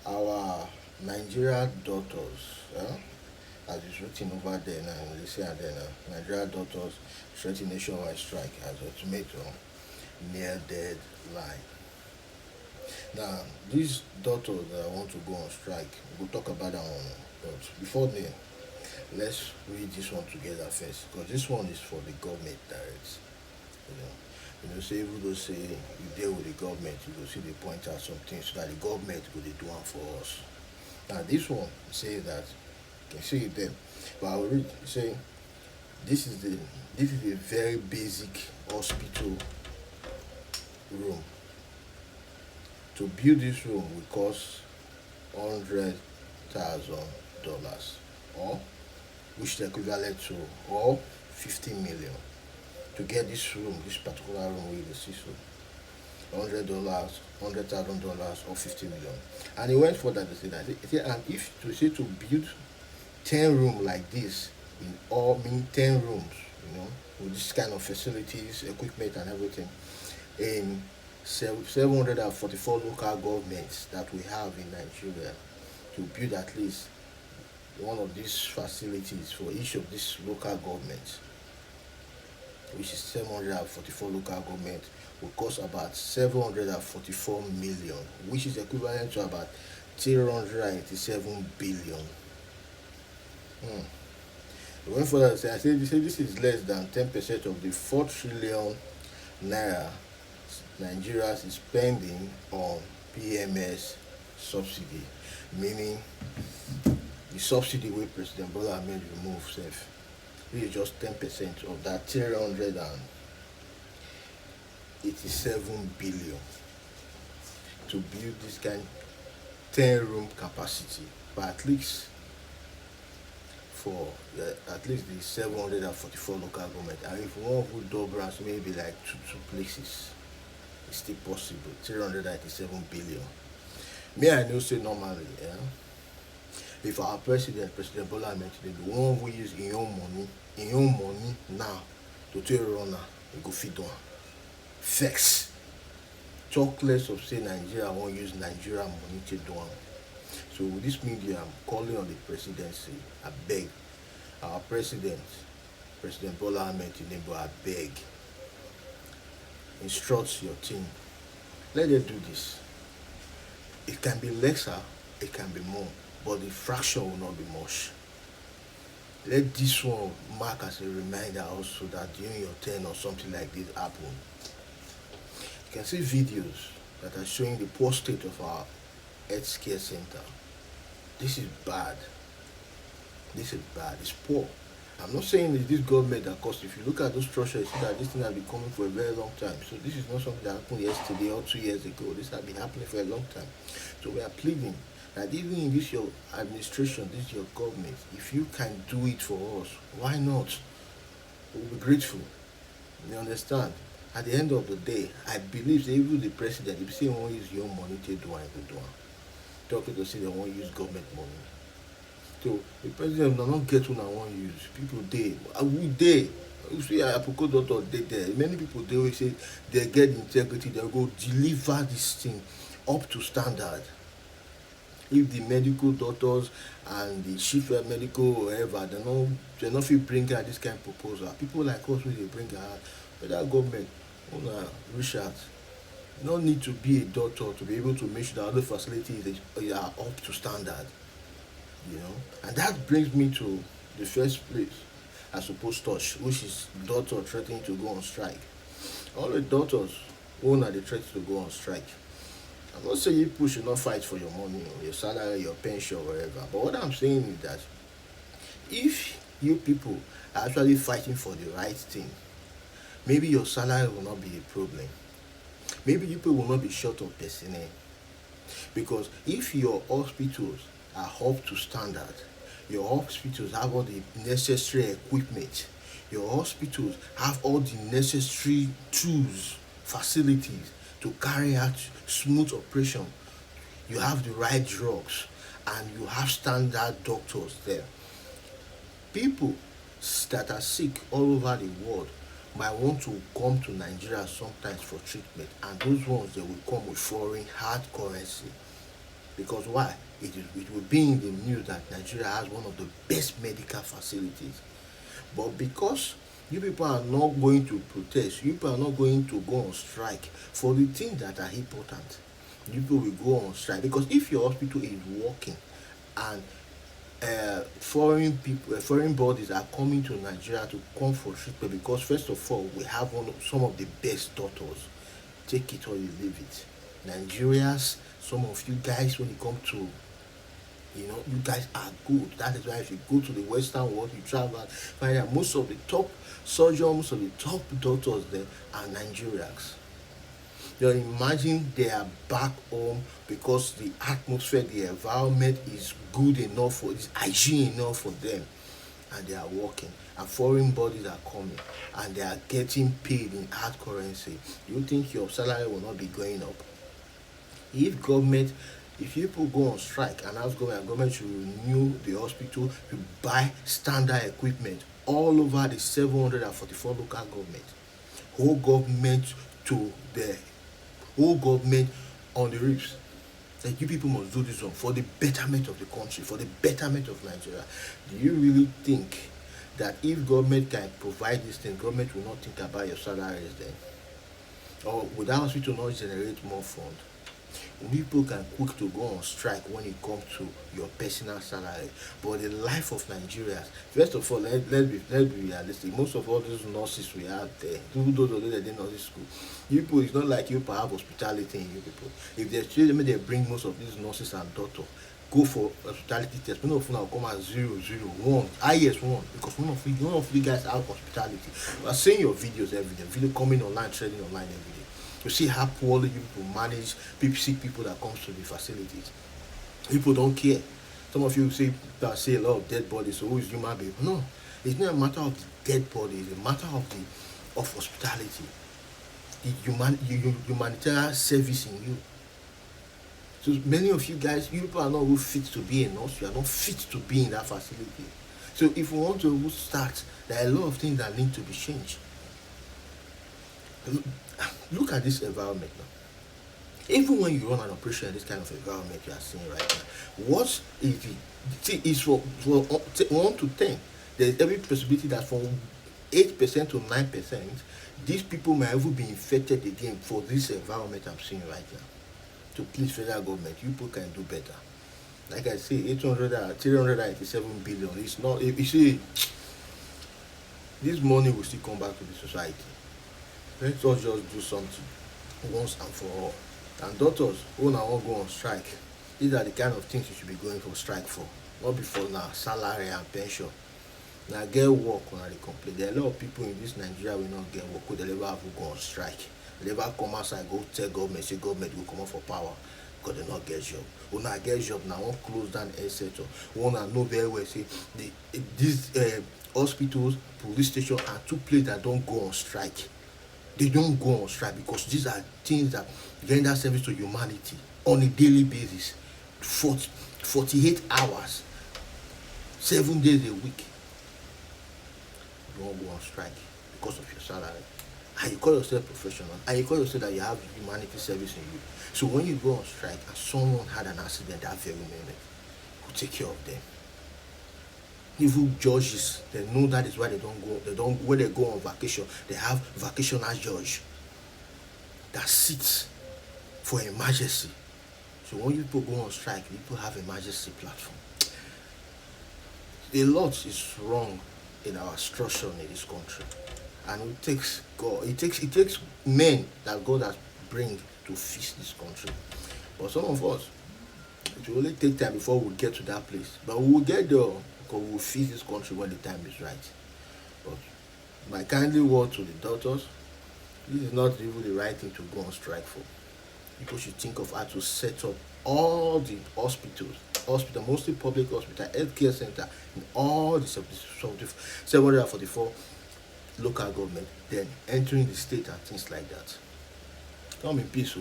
our Nigeria doctors, as it's written over there now, they say and then Nigeria doctors threaten nationwide strike as ultimatum near deadline. Now, these doctors that want to go on strike, we'll talk about that one. But before then, let's read this one together first, because this one is for the government direct. Say even though say you deal with the government, you go see they point out some things so that the government go they do one for us. Now this one say that you can see it there, but I will read say this is the this is a very basic hospital room. To build this room will cost $100,000, or which is equivalent to or 50 million to get this room, this particular room with the see so $100, $100,000 or 50 million. And he went further to say that he said, and if to say to build 10 room like this in all mean 10 rooms, with this kind of facilities, equipment and everything in 744 local governments that we have in Nigeria, to build at least one of these facilities for each of these local governments, which is 744 local government, will cost about 744 million, which is equivalent to about 387 billion. Going further, I say this is less than 10% of the 4 trillion naira Nigeria is spending on PMS subsidy, meaning the subsidy where President Bola Ahmed remove self. This is just 10% of that 387 billion to build this kind 10 room capacity, but at least for at least the 744 local government, and if one would double as maybe like two places, it's still possible. 387 billion. Me, I know say normally, if our President Bola Ahmed Tinubu, the one who use in own money now to take runner, he go feed one. Vex. Talk less of say Nigeria won't use Nigeria money to do one. So with this media, I'm calling on the presidency. I beg our President Bola Ahmed Tinubu, I beg, instruct your team. Let them do this. It can be lesser, it can be more, but the fraction will not be much. Let this one mark as a reminder also that during your turn or something like this happen. You can see videos that are showing the poor state of our health care center. This is bad. This is bad. It's poor. I'm not saying it's this government that caused. If you look at those structures, you see that this thing has been coming for a very long time. So this is not something that happened yesterday or 2 years ago. This has been happening for a long time. So we are pleading that even in this your administration, this your government, if you can do it for us, why not? We'll be grateful. You understand? At the end of the day, I believe that even the president, if you say won't use your money to do it, do it. Talking to say they won't use government money. So the president will not get one I want use. People they we they you see Apoko doctor they there. Many people they always say they get integrity, they'll go deliver this thing up to standard. If the medical doctors and the chief medical whoever they not fit bring out this kind of proposal. People like us when they bring out, but that government wanna reach out. No need to be a doctor to be able to make sure that other facilities are up to standard. And that brings me to the first place I suppose touch, which is doctor threatening to go on strike. All the doctors who are the threat to go on strike. I'm not saying people should not fight for your money or your salary, your pension, whatever. But what I'm saying is that if you people are actually fighting for the right thing, maybe your salary will not be a problem. Maybe you people will not be short of personnel. Because if your hospitals are up to standard, your hospitals have all the necessary equipment, your hospitals have all the necessary tools, facilities to carry out smooth operation, you have the right drugs, and you have standard doctors there. People that are sick all over the world might want to come to Nigeria sometimes for treatment, and those ones they will come with foreign hard currency. Because why? It will be in the news that Nigeria has one of the best medical facilities. But because you people are not going to protest, you people are not going to go on strike for the things that are important, you people will go on strike. Because if your hospital is working and foreign people, foreign bodies are coming to Nigeria to come for treatment, because first of all we have some of the best doctors. Take it or you leave it. Nigerians, some of you guys, when it comes to, you guys are good. That is why if you go to the Western world, you travel and find out most of the top surgeons, most of the top doctors there are Nigerians. You imagine they are back home because the atmosphere, the environment is good enough for, is hygiene enough for them, and they are working. And foreign bodies are coming and they are getting paid in hard currency. Do you think your salary will not be going up? If government, if people go on strike and ask government to renew the hospital, to buy standard equipment all over the 744 local government, whole government to the whole government on the reefs, that you people must do this one for the betterment of the country, for the betterment of Nigeria. Do you really think that if government can provide this thing, government will not think about your salaries then? Or would that hospital not generate more funds? People can quick to go on strike when it comes to your personal salary, but the life of Nigerians, first of all, let's be realistic. Most of all these nurses we have there, even those that did nursing school, you people, it's not like you have hospitality in you people. If they still they bring most of these nurses and doctors, go for hospitality test, many of them will come at 001, highest one, because one of you guys have hospitality. We are seeing your videos every day, video coming online, trending online every day. You see how poorly you people manage sick people that comes to the facilities. People don't care. Some of you say a lot of dead bodies, so who is human being? No, it's not a matter of the dead body, it's a matter of hospitality, the humanitarian service in you. So many of you guys, you people are not really fit to be a nurse, you are not fit to be in that facility. So if we want to start, there are a lot of things that need to be changed. Look at this environment now. Even when you run an operation in this kind of environment you are seeing right now, what is is for 1 to 10, there's every possibility that from 8% to 9%, these people might even be infected again for this environment I'm seeing right now. So please, federal government, you people can do better. Like I say, 387 billion. It's not, you see, this money will still come back to the society. Let's all just do something once and for all. And doctors who now won't go on strike, these are the kind of things you should be going for strike for. Not before now, salary and pension. Now get work when they complain. There are a lot of people in this Nigeria will not get work, they never have to go on strike. They never come outside, go tell government, say government will come out for power because they not get job. When I get job now, won't close down etc. When I know very well, say these hospitals, police station are two places that don't go on strike. They don't go on strike because these are things that render service to humanity on a daily basis. 48 hours, 7 days a week. You don't go on strike because of your salary. And you call yourself professional, and you call yourself that you have humanity service in you. So when you go on strike and someone had an accident that very moment, who take care of them? Even judges, they know that is why when they go on vacation, they have vacational judge that sits for emergency. So when you people go on strike, people have emergency platform. A lot is wrong in our structure in this country, and it takes God. It takes men that God has bring to fix this country. But some of us, it will only take time before we get to that place. But we will get there because we will fix this country when the time is right. But my kindly word to the doctors, this is not even the right thing to go on strike for. People should think of how to set up all the hospitals, mostly public hospital, healthcare center in all the 744 local government, then entering the state and things like that. Come in peace.